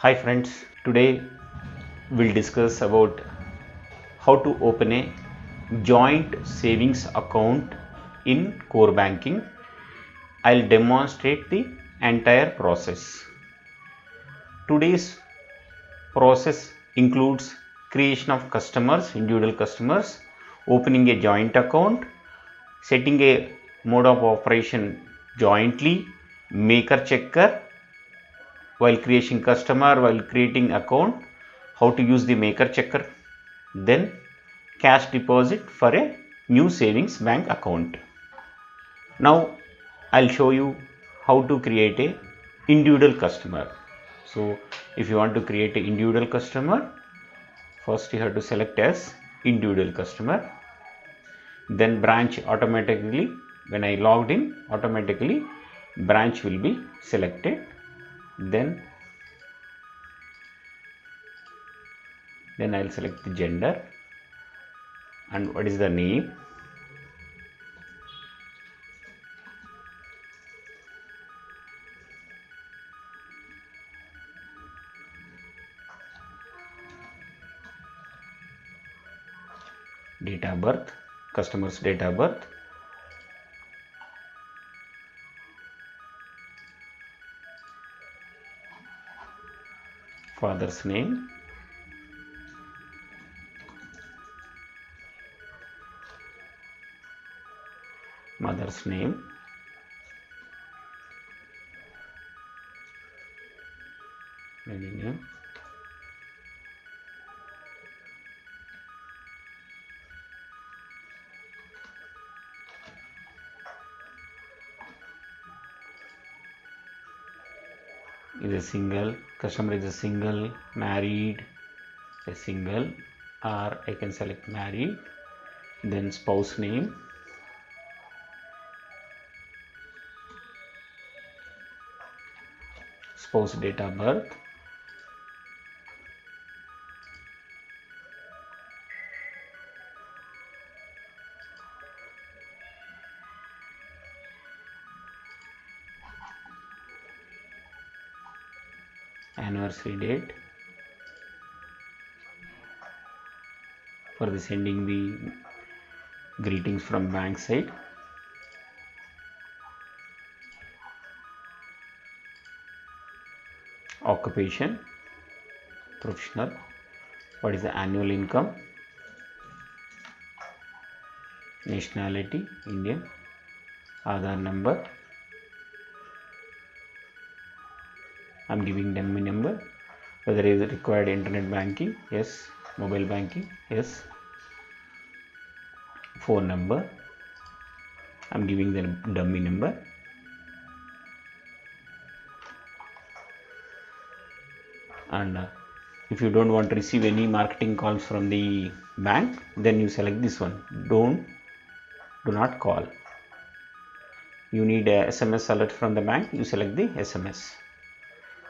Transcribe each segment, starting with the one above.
Hi friends, today we'll discuss about how to open a joint savings account in core banking. I'll demonstrate the entire process. Today's process includes creation of individual customers, opening a joint account, setting a mode of operation jointly, maker checker, while creating account, how to use the maker checker, then cash deposit for a new savings bank account. Now I'll show you how to create a individual customer. So if you want to create an individual customer, first you have to select as individual customer, then branch automatically, when I logged in, automatically branch will be selected. Then I'll select the gender and what is the name, date of birth, customer's date of birth, father's name, mother's name, maybe name, is a single, customer is a single, married, a single, or I can select married, then spouse name, spouse date of birth, anniversary date, for the sending the greetings from bank side, occupation, professional, what is the annual income, nationality, Indian, Aadhaar number, I'm giving dummy number, whether is it required internet banking, yes, mobile banking, yes, phone number, I'm giving the dummy number, and if you don't want to receive any marketing calls from the bank, then you select this one, do not call. You need a SMS alert from the bank, you select the SMS.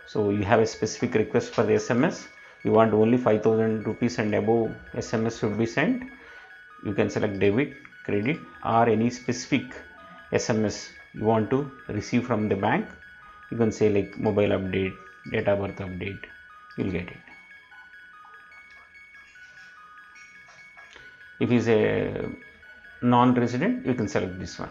So you have a specific request for the SMS, you want only 5,000 rupees and above SMS should be sent, you can select debit, credit, or any specific SMS you want to receive from the bank. You can say like mobile update, date of birth update, you will get it. If he is a non-resident, you can select this one.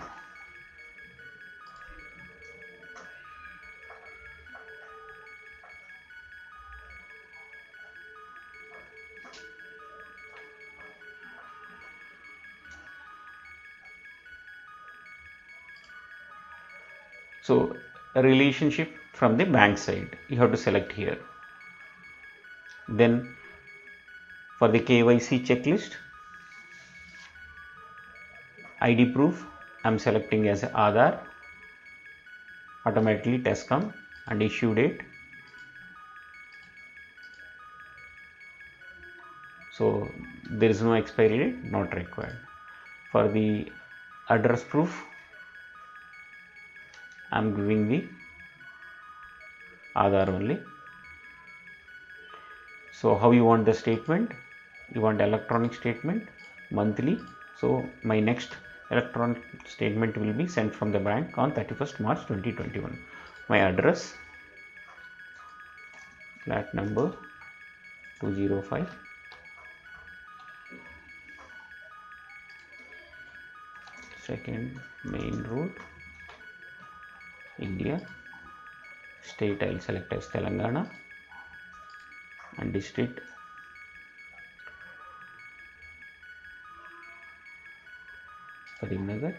So a relationship from the bank side, you have to select here. Then for the KYC checklist, ID proof, I'm selecting as Aadhaar, automatically test come, and issue date. So there is no expiry date, not required. For the address proof, I'm giving the Aadhaar only. So how you want the statement? You want electronic statement, monthly. So my next electronic statement will be sent from the bank on 31st March 2021. My address, flat number 205, second main road, India, state I'll select as Telangana, and district Karimnagar,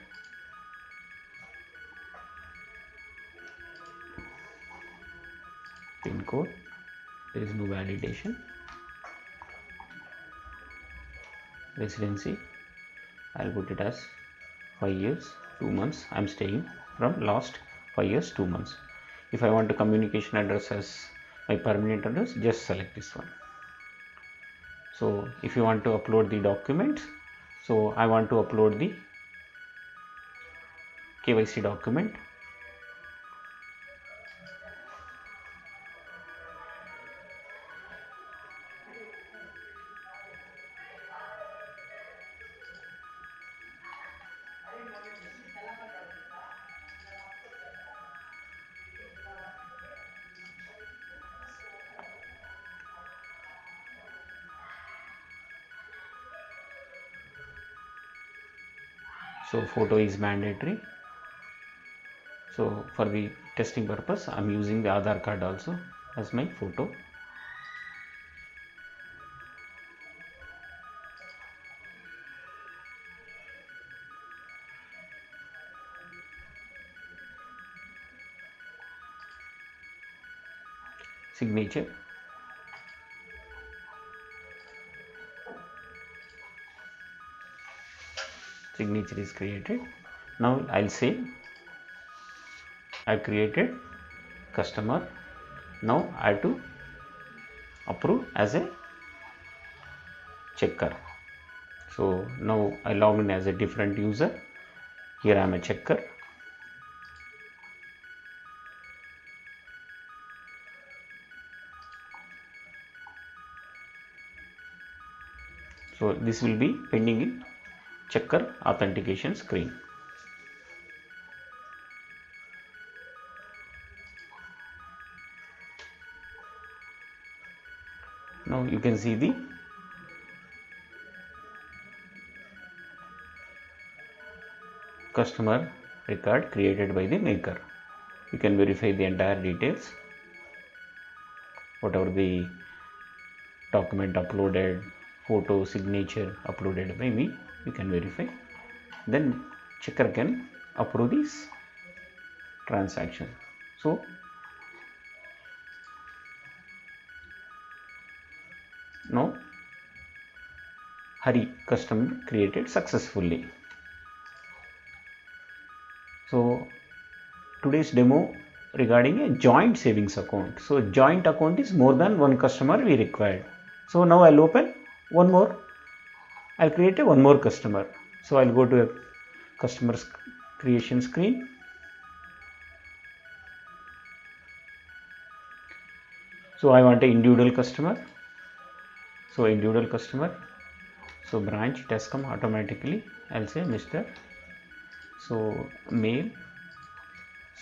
pin code, there is no validation, residency I'll put it as 5 years 2 months. I'm staying from last 5 years 2 months. If I want a communication address as my permanent address, just select this one. So if you want to upload the documents, so I want to upload the KYC document. So photo is mandatory. So for the testing purpose, I'm using the Aadhaar card also as my photo. Signature. Signature is created. Now I'll say I created customer. Now I have to approve as a checker. So now I log in as a different user. Here I am a checker. So this will be pending in checker authentication screen. Now you can see the customer record created by the maker. You can verify the entire details, whatever the document uploaded, photo, signature uploaded by me, you can verify. Then checker can approve this transaction. So now Hari customer created successfully. So today's demo regarding a joint savings account. So joint account is more than one customer we required. So now I'll open one more. I'll create a one more customer. So I'll go to a customer creation screen. So I want an individual customer. So individual customer. So branch it has come automatically. I'll say Mr. So male.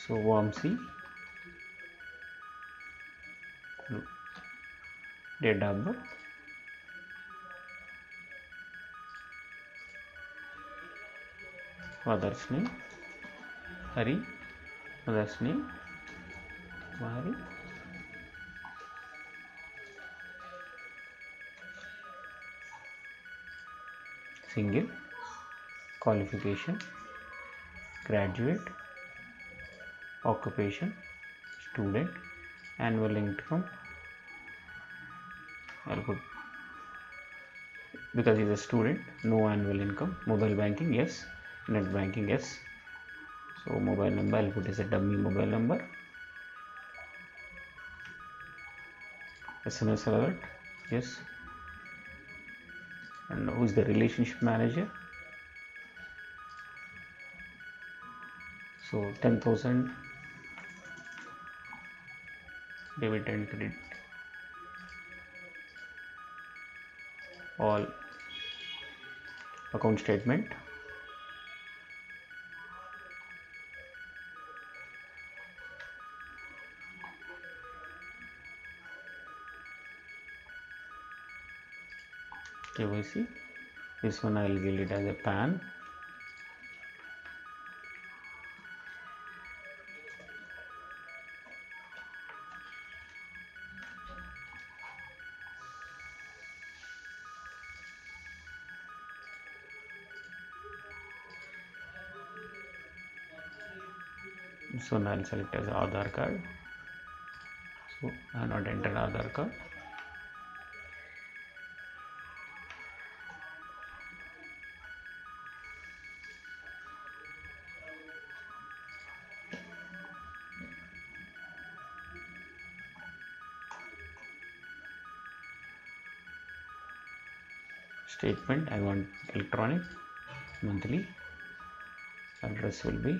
So Vamsi. Date of birth. Father's name Hari. Mother's name Mari. Single. Qualification graduate. Occupation student. Annual income I'll put, because he's a student, no annual income. Mobile banking yes, net banking yes. So mobile number I'll put as a dummy mobile number. SMS alert yes. And who is the relationship manager? So 10,000 debit and credit, all account statement. KYC. This one I will give it as a PAN. This one I will select as Aadhaar card. So I have not entered Aadhaar card. Statement I want electronic monthly. Address will be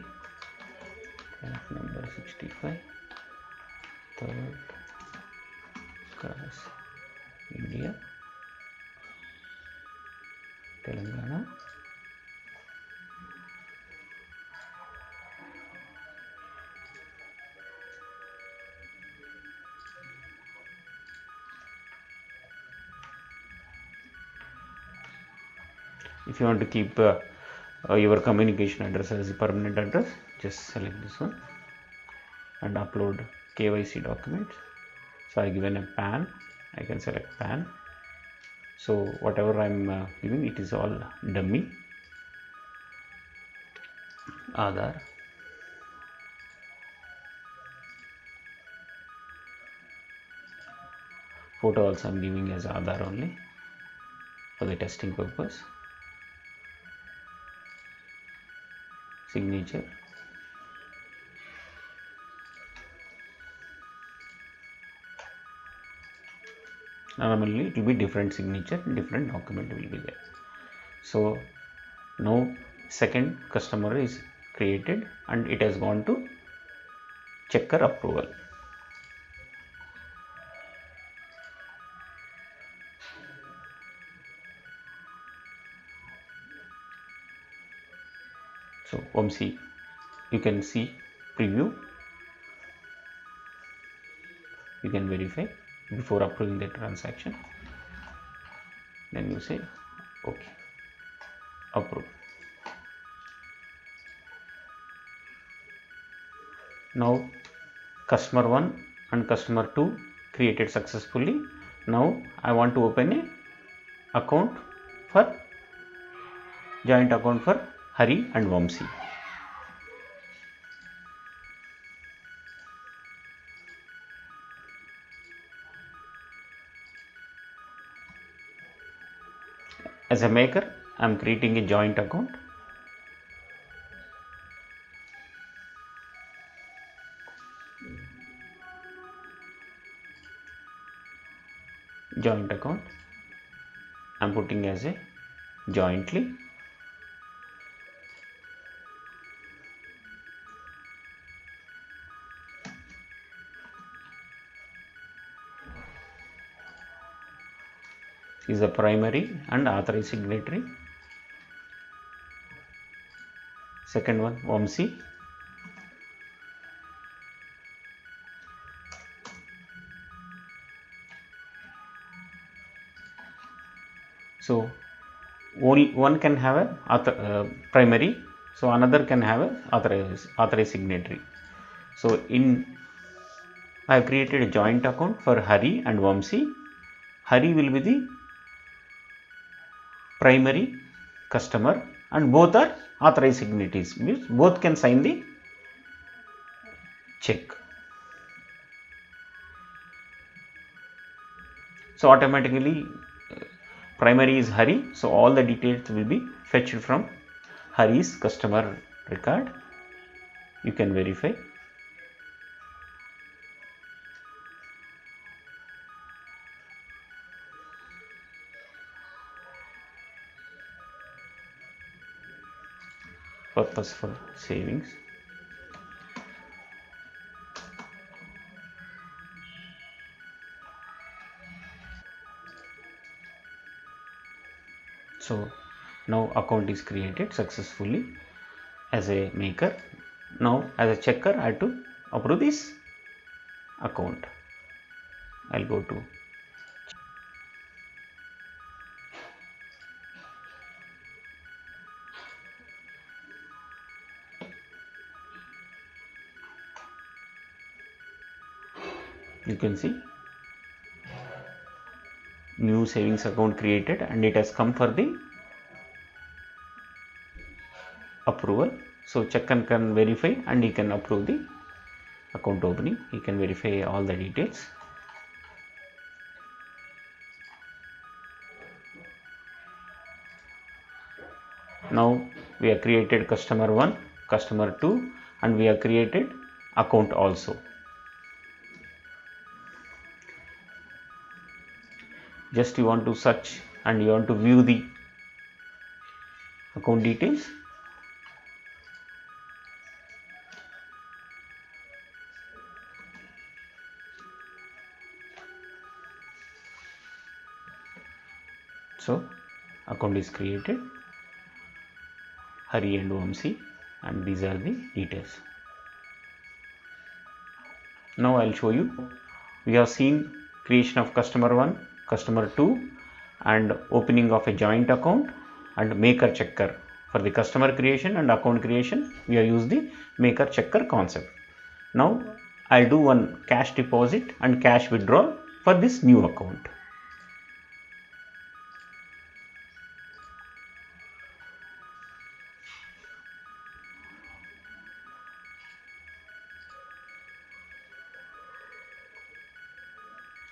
flat number 65, 3rd Cross, India, Telangana. If you want to keep your communication address as a permanent address, just select this one and upload KYC documents. So I given a PAN, I can select PAN. So whatever I'm giving, it is all dummy. Aadhaar, photo also I'm giving as Aadhaar only for the testing purpose. Signature, normally it will be different signature, different document will be there. So now second customer is created and it has gone to checker approval. So Vamsi, you can see preview, you can verify before approving the transaction, then you say okay, approve. Now customer 1 and customer 2 created successfully. Now I want to open a account for joint account for Hari and Vamsi. As a maker, I am creating a joint account. Joint account, I am putting as a jointly. Is the primary and authorized signatory. Second one, Vamsi. So only one can have a primary, so another can have a authorized signatory. So I have created a joint account for Hari and Vamsi. Hari will be the primary customer and both are authorized signatories, means both can sign the check. So automatically primary is Hari, so all the details will be fetched from Hari's customer record. You can verify. Purpose for savings. So now account is created successfully as a maker. Now as a checker, I have to approve this account. I'll go to You can see new savings account created and it has come for the approval. So checker can verify and he can approve the account opening. He can verify all the details. Now we have created customer 1, customer 2 and we have created account also. Just you want to search and you want to view the account details. So account is created, Hari and Vamsi, and these are the details. Now I will show you. We have seen creation of customer 1, customer 2 and opening of a joint account and maker checker. For the customer creation and account creation, we have used the maker checker concept. Now I will do one cash deposit and cash withdrawal for this new account.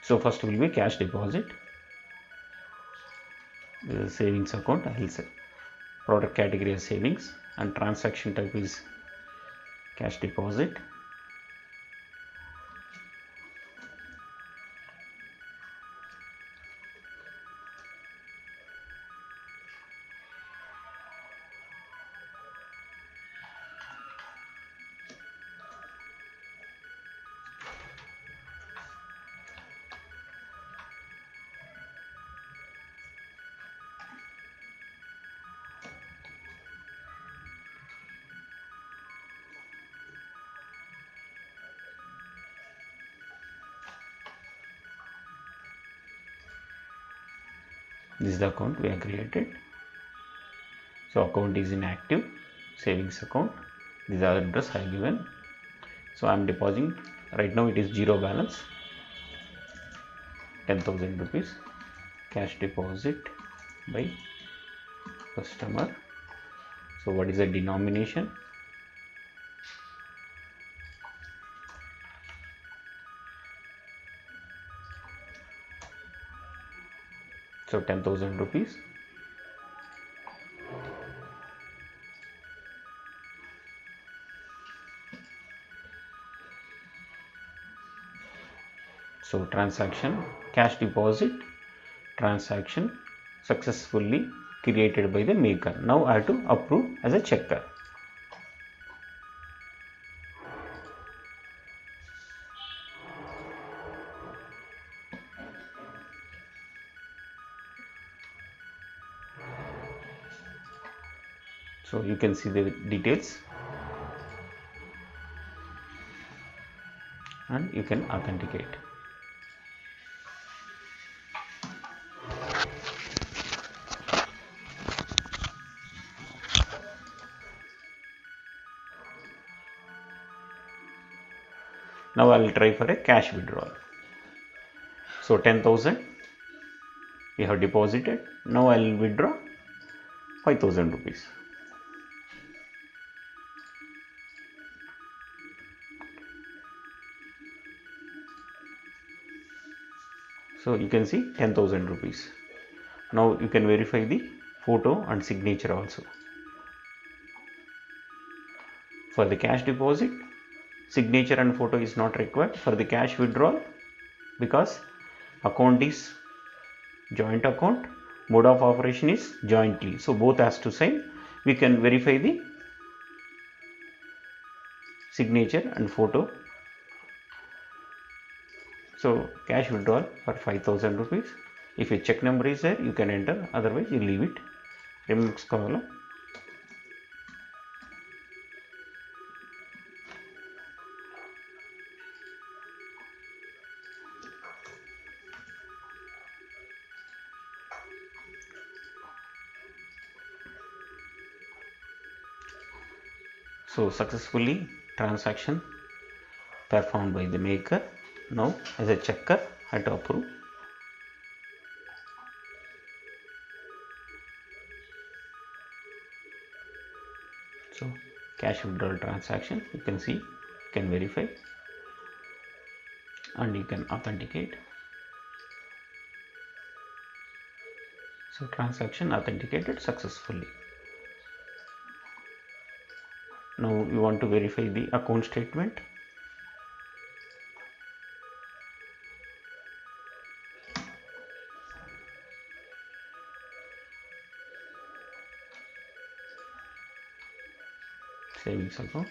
So first will be cash deposit. This is savings account. I will say product category is savings and transaction type is cash deposit. This is the account we have created. So account is inactive, savings account. This is the address I have given. So I am depositing. Right now it is zero balance. 10,000 rupees cash deposit by customer. So what is the denomination? So 10,000 rupees. So transaction, cash deposit, transaction successfully created by the maker. Now I have to approve as a checker. So you can see the details and you can authenticate. Now I will try for a cash withdrawal. So 10,000 we have deposited. Now I will withdraw 5,000 rupees. So you can see 10,000 rupees. Now you can verify the photo and signature also. For the cash deposit, signature and photo is not required. For the cash withdrawal, because account is joint account, mode of operation is jointly. So both has to sign. We can verify the signature and photo. So cash withdrawal for 5,000 rupees. If a check number is there, you can enter. Otherwise, you leave it. Remix column. So successfully transaction performed by the maker. Now as a checker I have to approve. So cash withdrawal transaction, you can see, you can verify and you can authenticate. So transaction authenticated successfully. Now you want to verify the account statement. Savings account.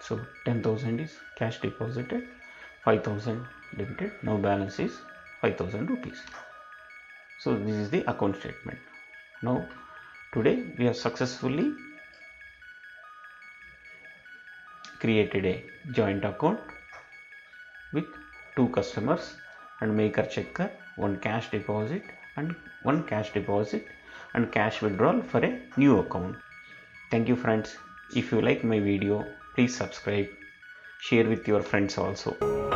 So 10,000 is cash deposited, 5,000 debited. Now balance is 5,000 rupees. So this is the account statement. Now today we have successfully created a joint account with two customers and maker checker, one cash deposit and cash withdrawal for a new account. Thank you friends. If you like my video, please subscribe, share with your friends also.